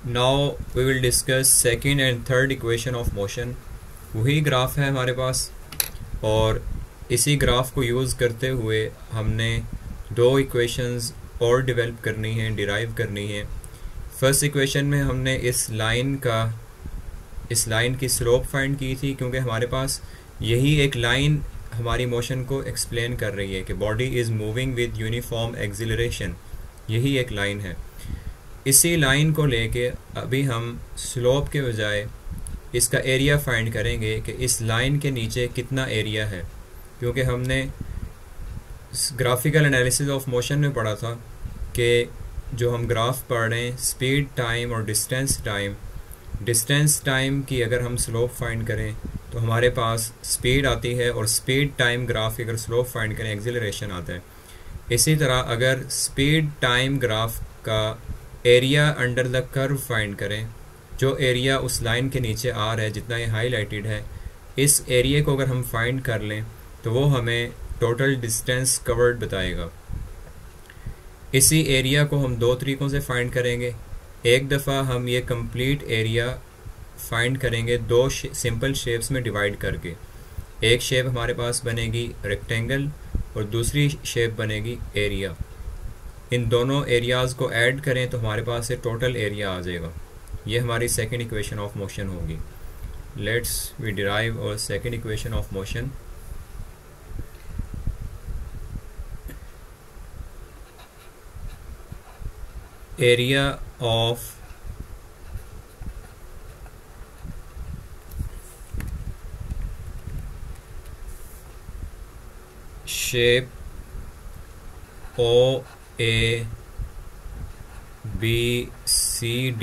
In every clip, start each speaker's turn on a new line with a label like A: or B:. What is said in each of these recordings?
A: Now we will discuss second and third equation of motion. वही graph है हमारे पास और इसी ग्राफ को यूज़ करते हुए हमने दो इक्वेशंस और डेवलप करनी है, डिराइव करनी है। फर्स्ट इक्वेशन में हमने इस लाइन की स्लोप फाइंड की थी, क्योंकि हमारे पास यही एक लाइन हमारी मोशन को एक्सप्लेन कर रही है कि body is moving with uniform acceleration. यही एक लाइन है। इसी लाइन को लेके अभी हम स्लोप के बजाय इसका एरिया फाइंड करेंगे कि इस लाइन के नीचे कितना एरिया है, क्योंकि हमने ग्राफिकल एनालिसिस ऑफ मोशन में पढ़ा था कि जो हम ग्राफ पढ़ रहे हैं स्पीड टाइम और डिस्टेंस टाइम की अगर हम स्लोप फाइंड करें तो हमारे पास स्पीड आती है, और स्पीड टाइम ग्राफ की अगर स्लोप फाइंड करें एक्सिलरेशन आता है। इसी तरह अगर स्पीड टाइम ग्राफ का area under the curve find करें, जो एरिया उस लाइन के नीचे आ रहा है, जितना ये हाईलाइटेड है, इस एरिया को अगर हम फाइंड कर लें तो वो हमें टोटल डिस्टेंस कवर्ड बताएगा। इसी एरिया को हम दो तरीक़ों से फाइंड करेंगे। एक दफ़ा हम ये कंप्लीट एरिया फाइंड करेंगे दो सिंपल शेप्स में डिवाइड करके। एक शेप हमारे पास बनेगी रेक्टेंगल और दूसरी शेप बनेगी एरिया। इन दोनों एरियाज़ को ऐड करें तो हमारे पास से टोटल एरिया आ जाएगा। ये हमारी सेकंड इक्वेशन ऑफ मोशन होगी। लेट्स वी डिराइव और second equation of motion. Area of shape OABCD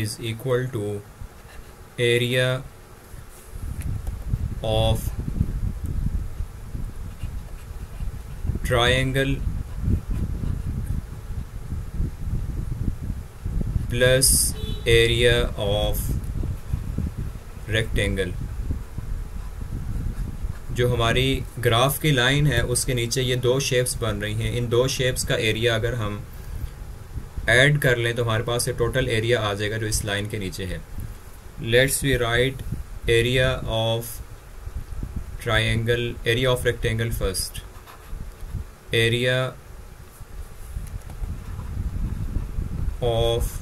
A: is equal to area of triangle plus area of rectangle। जो हमारी ग्राफ की लाइन है उसके नीचे ये दो शेप्स बन रही हैं। इन दो शेप्स का एरिया अगर हम ऐड कर लें तो हमारे पास ये टोटल एरिया आ जाएगा जो इस लाइन के नीचे है। Let's we write area of triangle, area of rectangle first. Area of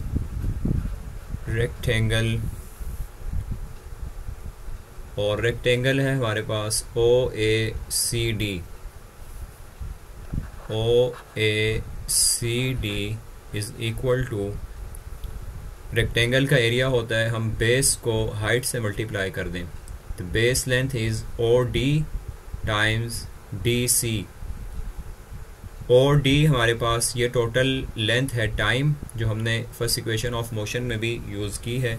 A: rectangle, और रेक्टेंगल है हमारे पास OACD। OACD is equal to, rectangle का एरिया होता है, हम बेस को हाइट से मल्टीप्लाई कर दें तो base length is OD times DC। OD हमारे पास ये टोटल लेंथ है टाइम, जो हमने फर्स्ट इक्वेशन ऑफ मोशन में भी यूज़ की है।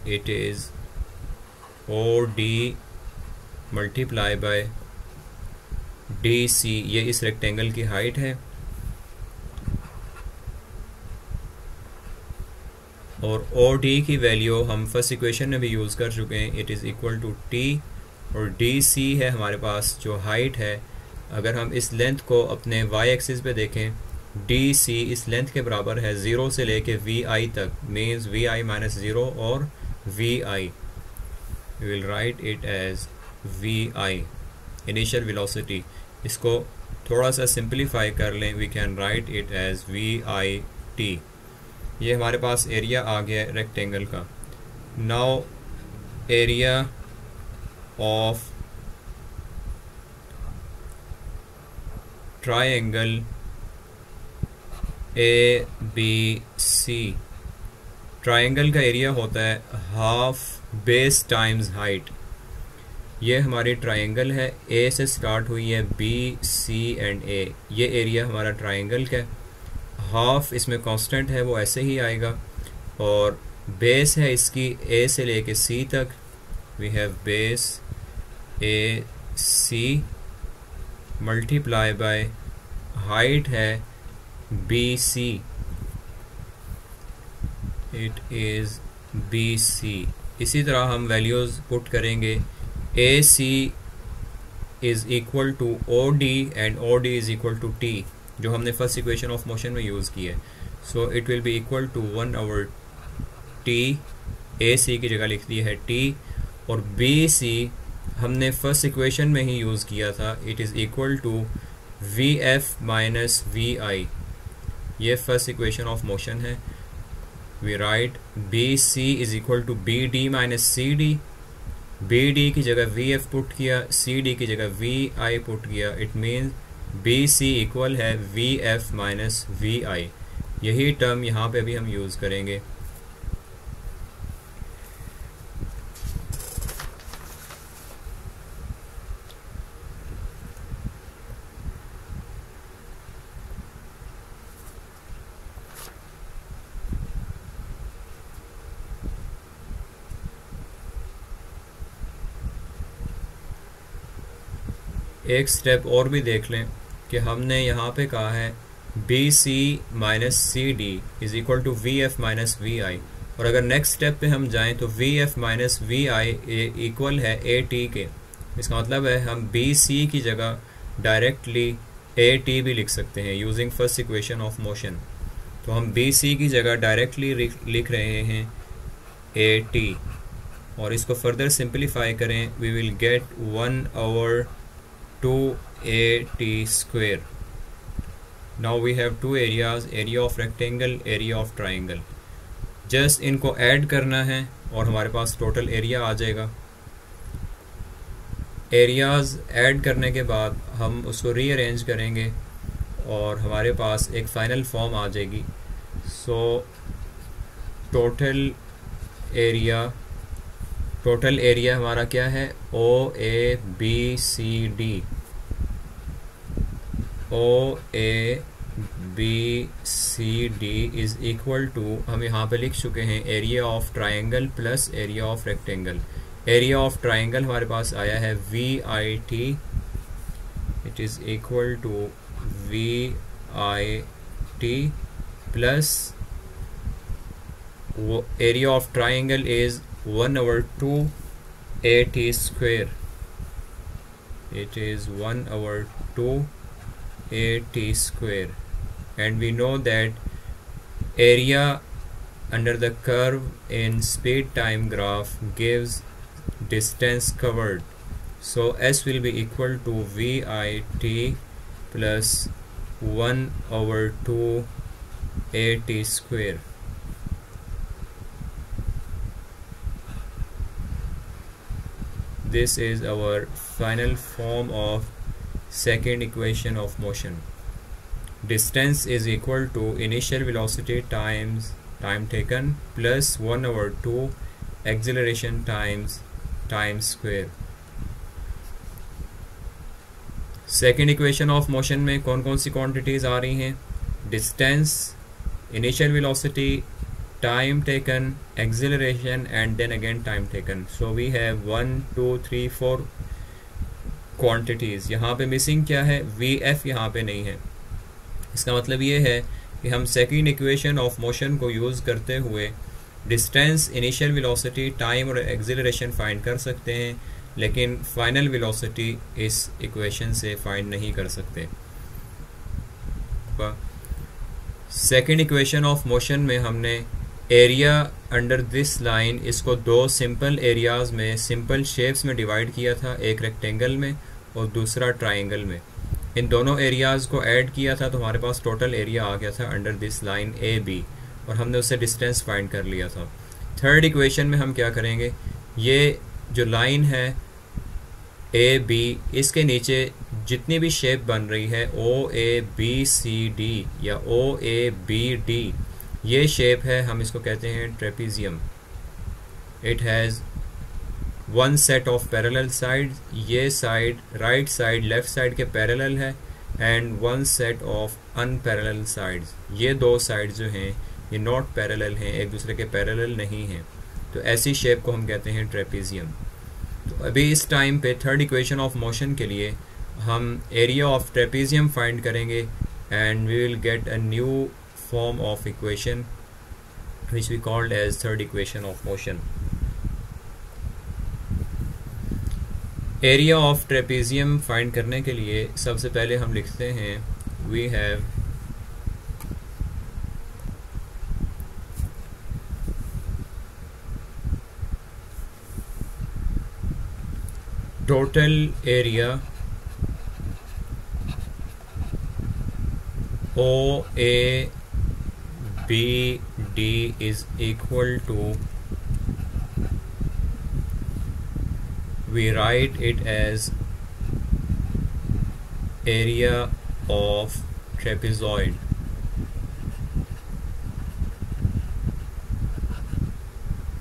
A: It is OD multiply by DC। ये इस रेक्टेंगल की हाइट है, और OD की वैल्यू हम फर्स्ट इक्वेशन में भी यूज़ कर चुके हैं। It is equal to T, और DC है हमारे पास जो हाइट है। अगर हम इस लेंथ को अपने y एक्सिस पे देखें, DC इस लेंथ के बराबर है 0 से लेके VI तक, मीन्स VI माइनस 0 और VI। We will write it as VI, initial velocity। इसको थोड़ा सा सिंप्लीफाई कर लें, we can write it as VIT। ये हमारे पास एरिया आ गया है रेक्टेंगल का। Now area of triangle ABC। Triangle का एरिया होता है हाफ बेस टाइम्स हाइट। ये हमारी ट्रायंगल है, A से स्टार्ट हुई है, B, C एंड A। ये एरिया हमारा ट्रायंगल का है। हाफ इसमें कांस्टेंट है, वो ऐसे ही आएगा, और बेस है इसकी A से लेके C तक। We have base AC multiply by height है BC। It is BC। इसी तरह हम वैल्यूज़ पुट करेंगे। AC is equal to OD and OD is equal to T। जो हमने फर्स्ट इक्वेशन ऑफ मोशन में यूज़ की है. So it will be equal to 1/t, A C की जगह लिख दी है t, और बी सी हमने फर्स्ट इक्वेशन में ही यूज़ किया था. It is equal to V F minus V I. ये फर्स्ट इक्वेशन ऑफ मोशन है. We write B C is equal to B D minus C D. B D की जगह V F put किया, सी D की जगह V I put किया. It means B C equal है V F minus V I. यही term यहाँ पे भी हम यूज़ करेंगे. एक स्टेप और भी देख लें कि हमने यहाँ पे कहा है B C minus C D is equal to V F minus V I. और अगर नेक्स्ट स्टेप पे हम जाएं तो V F minus V I equal है ए टी के. इसका मतलब है हम बी सी की जगह डायरेक्टली ए टी भी लिख सकते हैं using first equation of motion. तो हम बी सी की जगह डायरेक्टली लिख रहे हैं ए टी, और इसको फर्दर सिंप्लीफाई करें we will get 1/2at square. Now we have two areas, area of rectangle, area of triangle. Just इनको ऐड करना है और हमारे पास टोटल एरिया आ जाएगा. एरियाज ऐड करने के बाद हम उसको रीअरेंज करेंगे और हमारे पास एक फाइनल फॉर्म आ जाएगी. सो टोटल एरिया हमारा क्या है, O A B C D. O A B C D is equal to, हम यहाँ पे लिख चुके हैं area of triangle plus area of rectangle. Area of triangle हमारे पास आया है V I T. It is equal to V I T plus वो area of triangle is 1/2at square. It is 1/2at square, and we know that area under the curve in speed time graph gives distance covered. So S will be equal to VIT plus 1/2at square. This is our final form of second equation of motion. Distance is equal to initial velocity times time taken plus 1/2 acceleration times time square. Second equation of motion में कौन कौन सी quantities आ रही हैं, distance, initial velocity, time taken, acceleration, and then again time taken. So we have 1 2 3 4 quantities. यहाँ पे missing क्या है, VF यहाँ पे नहीं है. इसका मतलब ये है कि हम सेकेंड इक्वेशन ऑफ मोशन को यूज़ करते हुए डिस्टेंस, इनिशियल वेलोसिटी, टाइम और एक्सेलरेशन फाइंड कर सकते हैं, लेकिन फाइनल वेलोसिटी इस इक्वेशन से फाइंड नहीं कर सकते. सेकेंड इक्वेशन ऑफ मोशन में हमने एरिया अंडर दिस लाइन इसको दो सिंपल एरियाज़ में, सिंपल शेप्स में डिवाइड किया था, एक रेक्टेंगल में और दूसरा ट्राइंगल में. इन दोनों एरियाज़ को ऐड किया था तो हमारे पास टोटल एरिया आ गया था under this line A B, और हमने उससे डिस्टेंस फाइंड कर लिया था. थर्ड इक्वेशन में हम क्या करेंगे, ये जो लाइन है ए बी, इसके नीचे जितनी भी शेप बन रही है O A B C D या ओ ए बी डी, ये शेप है, हम इसको कहते हैं trapezium. It has one set of parallel side, ये side right side left side के पैरेलल है, and one set of unparallel sides. ये दो साइड जो हैं ये नॉट पैरेलल हैं, एक दूसरे के पैरेलल नहीं हैं. तो ऐसी शेप को हम कहते हैं ट्रेपीजियम. तो अभी इस टाइम पे थर्ड इक्वेशन ऑफ मोशन के लिए हम एरिया ऑफ ट्रेपीजियम फाइंड करेंगे, and we will get a new form of equation which we called as third equation of motion. Area of trapezium find करने के लिए सबसे पहले हम लिखते हैं we have total area OABD is equal to, we write it as area of trapezoid.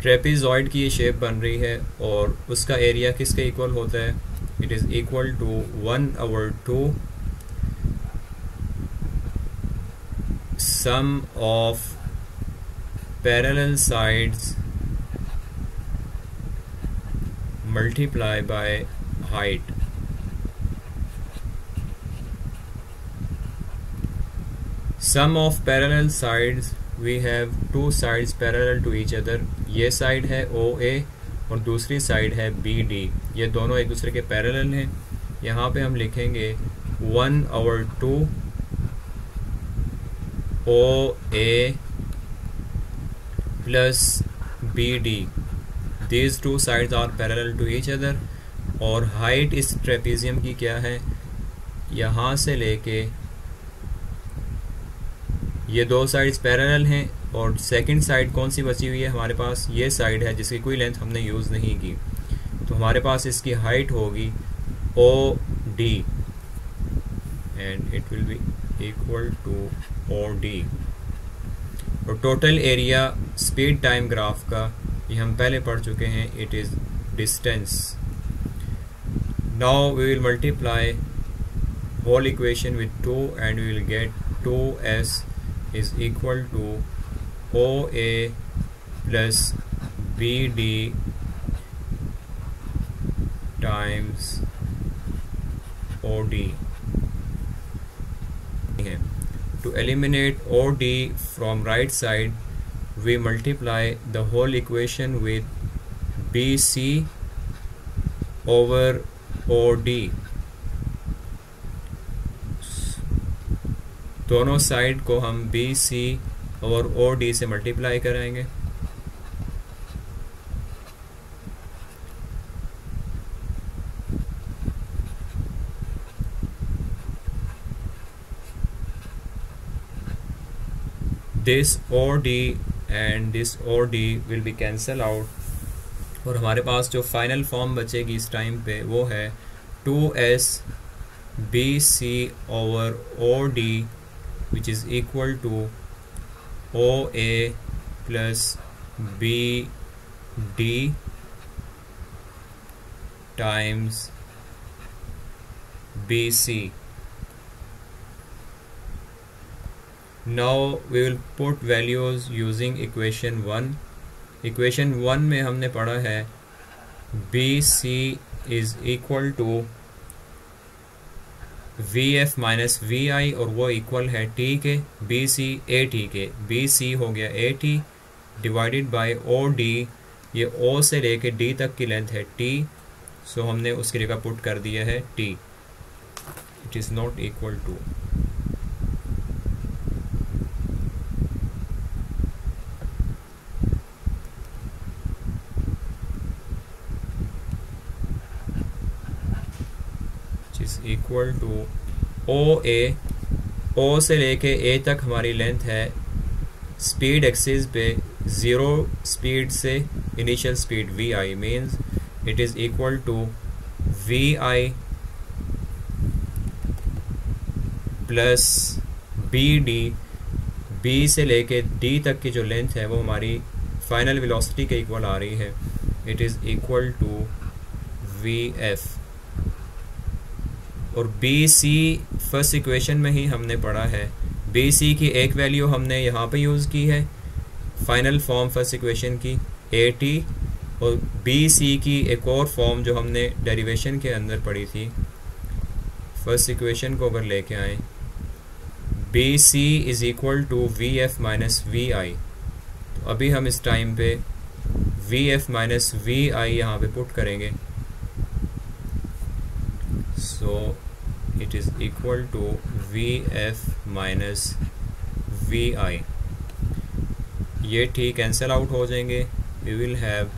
A: Trapezoid की ये शेप बन रही है और उसका एरिया किसके इक्वल होता है? It is equal to 1/2 sum of parallel sides multiply by height. Sum of parallel sides, we have two sides parallel to each other. ये साइड है OA और दूसरी साइड है BD. ये दोनों एक दूसरे के पैरेलल हैं. यहाँ पे हम लिखेंगे 1/2 OA plus BD. These two sides are parallel to each other. और हाइट इस ट्रेपेजियम की क्या है? यहाँ से लेके ये दो साइड्स पैरेलल हैं और सेकंड साइड कौन सी बची हुई है हमारे पास? ये साइड है जिसकी कोई लेंथ हमने यूज़ नहीं की. तो हमारे पास इसकी हाइट होगी OD and it will be equal to OD. और total area speed time graph का ये हम पहले पढ़ चुके हैं. It is distance. Now we will multiply whole equation with 2 and we will get 2s is equal to OA plus BD times OD. To eliminate OD from right side, we multiply the whole equation with BC over OD. दोनों side को हम BC और OD से multiply कराएंगे. This OD and this OD will be cancel out और हमारे पास जो final form बचेगी इस टाइम पे वो है 2s BC over OD which is equal to OA plus BD times BC. Now we will put values using equation 1. Equation 1 में हमने पढ़ा है BC is equal to VF minus VI और वो इक्वल है T के BC AT के. BC हो गया AT डिवाइडेड बाय OD. ये O से लेके D तक की लेंथ है T. सो हमने उसकी जगह पुट कर दिया है T. It is not equal to. Equal to OA. O से लेके A तक हमारी लेंथ है स्पीड एक्सिस पे 0 स्पीड से initial speed VI means it is equal to VI plus BD. B से लेके D तक की जो लेंथ है वो हमारी फाइनल वेलोसिटी के इक्वल आ रही है. It is equal to VF. और BC फर्स्ट इक्वेशन में ही हमने पढ़ा है. BC की एक वैल्यू हमने यहाँ पे यूज़ की है फाइनल फॉर्म फर्स्ट इक्वेशन की AT. और BC की एक और फॉर्म जो हमने डेरिवेशन के अंदर पढ़ी थी. फर्स्ट इक्वेशन को अगर लेके आए BC is equal to VF minus VI. तो अभी हम इस टाइम पे VF माइनस VI यहाँ पे पुट करेंगे. सो it is equal to vf minus vi. ये ठीक कैंसिल आउट हो जाएंगे. We will have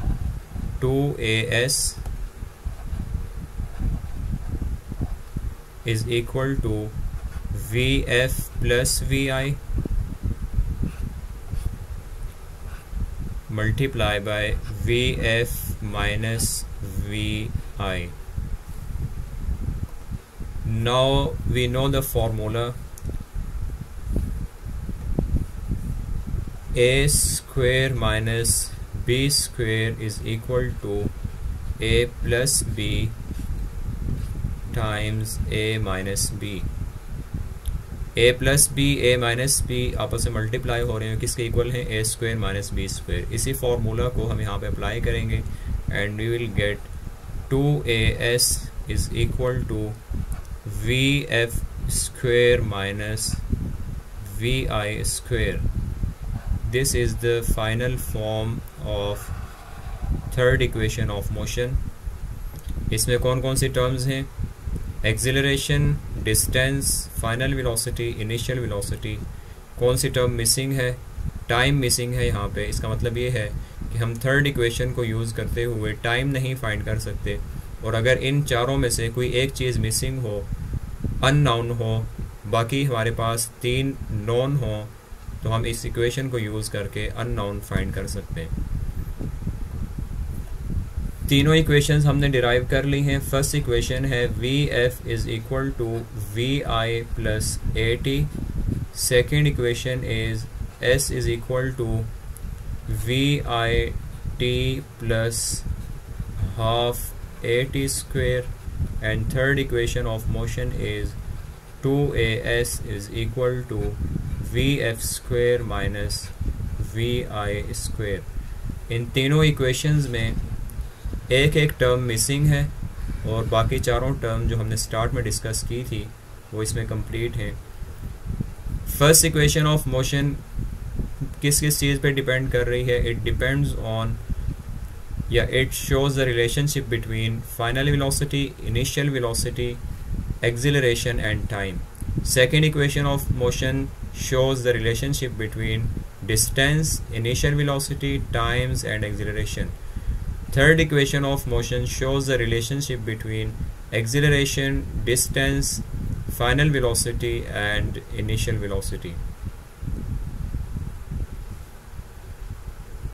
A: 2as is equal to vf plus vi multiply by vf minus vi. Now we know the formula. A square minus b square is equal to a plus b times a minus b. a plus B A minus B आपस में multiply हो रहे हैं, किसके equal हैं? A square minus B square. इसी formula को हम यहाँ पे अप्लाई करेंगे and we will get 2as is equal to V F square minus V I square. This is the final form of third equation of motion. इसमें कौन कौन सी टर्म्स हैं? Acceleration, distance, final velocity, initial velocity. कौन सी term missing है? Time missing है यहाँ पे. इसका मतलब ये है कि हम थर्ड इक्वेशन को यूज़ करते हुए टाइम नहीं फाइंड कर सकते, और अगर इन चारों में से कोई एक चीज़ मिसिंग हो, अननोन हो, बाकी हमारे पास 3 नोन हो, तो हम इस इक्वेशन को यूज़ करके अननोन फाइंड कर सकते हैं. तीनों इक्वेशंस हमने डिराइव कर ली हैं. फर्स्ट इक्वेशन है V F is equal to V I plus A T. Second equation is S is equal to V I T plus half A T square. And third equation of motion is 2as is equal to V F square minus V I square. इन तीनों equations में एक एक term missing है, और बाकी चारों term जो हमने स्टार्ट में डिस्कस की थी वो इसमें कंप्लीट हैं. फर्स्ट इक्वेशन ऑफ मोशन किस किस चीज़ पे डिपेंड कर रही है? इट डिपेंड्स ऑन, या it shows the relationship between final velocity, initial velocity, acceleration and time. Second equation of motion shows the relationship between distance, initial velocity, times and acceleration. Third equation of motion shows the relationship between acceleration, distance, final velocity and initial velocity.